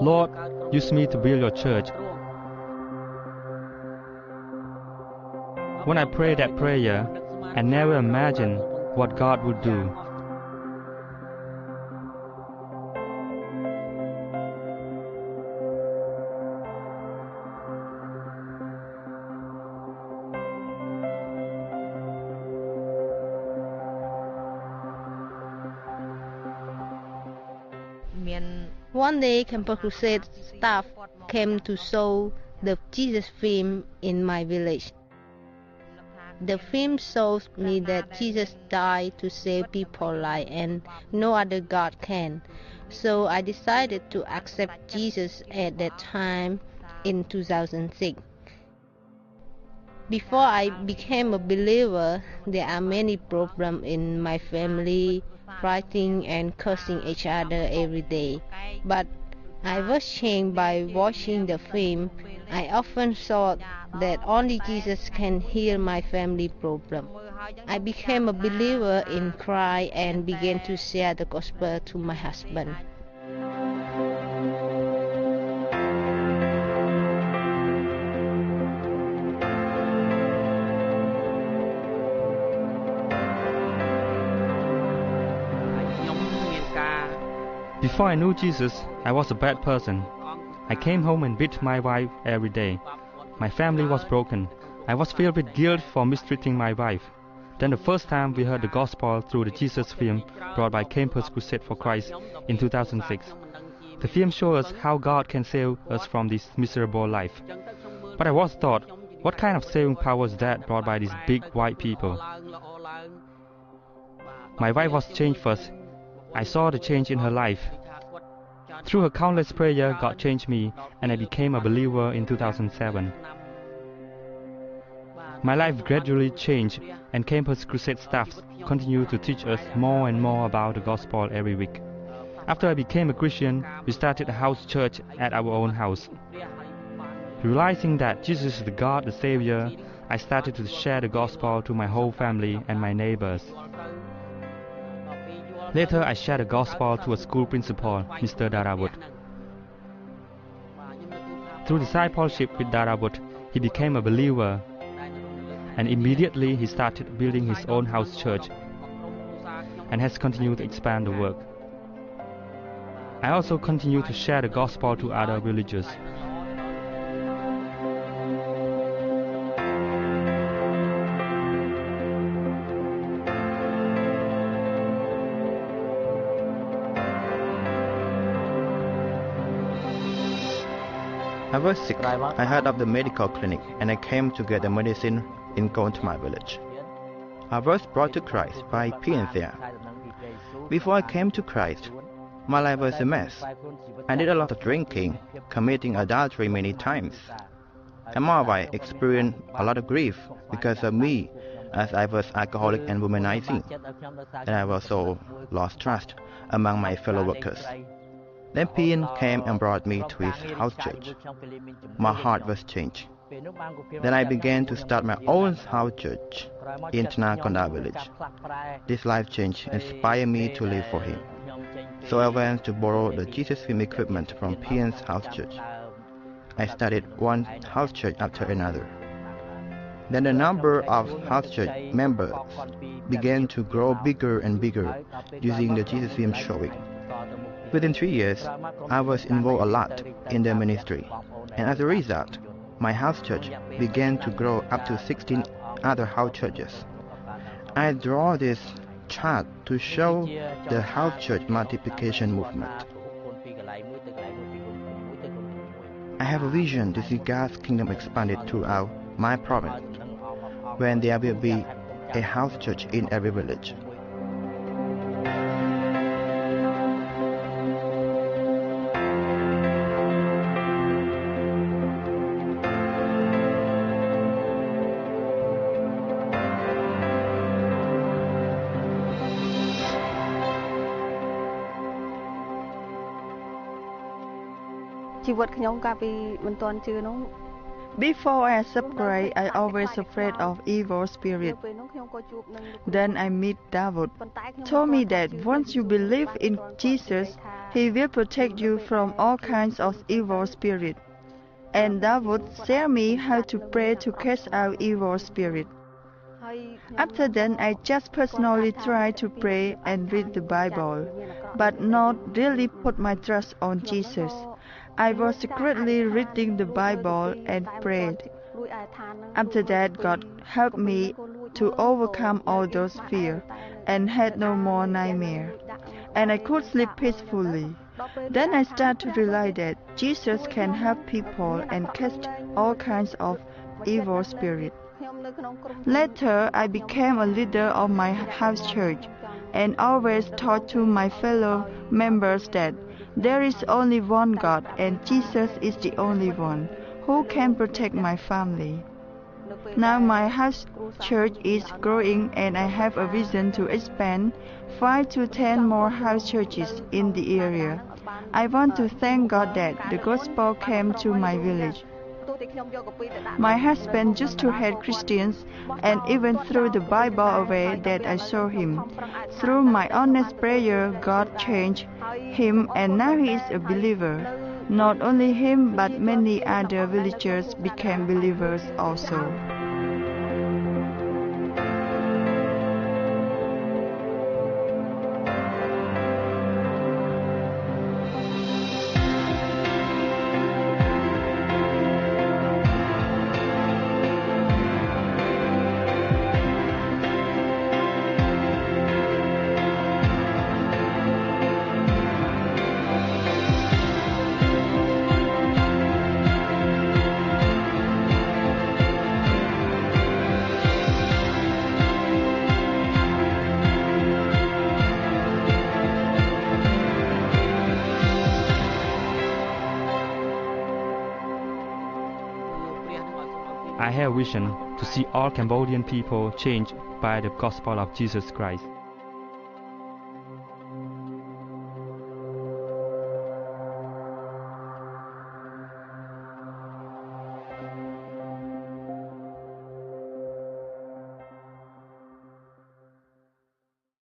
Lord, use me to build your church. When I prayed that prayer, I never imagined what God would do. One day, Campus Crusade staff came to show the Jesus film in my village. The film shows me that Jesus died to save people's lives and no other God can. So I decided to accept Jesus at that time in 2006. Before I became a believer, there are many problems in my family, fighting and cursing each other every day. But I was changed by watching the film. I often thought that only Jesus can heal my family problem. I became a believer in Christ and began to share the gospel to my husband. Before I knew Jesus, I was a bad person. I came home and beat my wife every day. My family was broken. I was filled with guilt for mistreating my wife. Then the first time we heard the gospel through the Jesus film brought by Campus Crusade for Christ in 2006. The film showed us how God can save us from this miserable life. But I was thought, what kind of saving power is that brought by these big white people? My wife was changed first. I saw the change in her life. Through her countless prayer, God changed me, and I became a believer in 2007. My life gradually changed, and Campus Crusade staff continue to teach us more and more about the gospel every week. After I became a Christian, we started a house church at our own house. Realizing that Jesus is the God, the Savior, I started to share the gospel to my whole family and my neighbors. Later, I shared the gospel to a school principal, Mr. Darawut. Through discipleship with Darawut, he became a believer, and immediately he started building his own house church and has continued to expand the work. I also continue to share the gospel to other religions. I was sick. I heard of the medical clinic and I came to get the medicine in going to my village. I was brought to Christ by peers there. Before I came to Christ, my life was a mess. I did a lot of drinking, committing adultery many times. And moreover, I experienced a lot of grief because of me, as I was alcoholic and womanizing. And I also lost trust among my fellow workers. Then Pian came and brought me to his house church. My heart was changed. Then I began to start my own house church in Tanakonda village. This life change inspired me to live for him. So I went to borrow the Jesus film equipment from Pian's house church. I started one house church after another. Then the number of house church members began to grow bigger and bigger using the Jesus film showing. Within 3 years, I was involved a lot in the ministry, and as a result, my house church began to grow up to 16 other house churches. I draw this chart to show the house church multiplication movement. I have a vision to see God's kingdom expanded throughout my province, when there will be a house church in every village. Before I separate, I always afraid of evil spirit. Then I meet David, told me that once you believe in Jesus, He will protect you from all kinds of evil spirit. And David showed me how to pray to cast out evil spirit. After that, I just personally try to pray and read the Bible, but not really put my trust on Jesus. I was secretly reading the Bible and prayed. After that, God helped me to overcome all those fears and had no more nightmare, and I could sleep peacefully. Then I started to realize that Jesus can help people and cast all kinds of evil spirits. Later, I became a leader of my house church and always taught to my fellow members that there is only one God and Jesus is the only one who can protect my family. Now my house church is growing and I have a vision to expand 5 to 10 more house churches in the area. I want to thank God that the gospel came to my village. My husband used to hate Christians and even threw the Bible away that I showed him. Through my honest prayer, God changed him and now he is a believer. Not only him but many other villagers became believers also. I have a vision to see all Cambodian people changed by the gospel of Jesus Christ.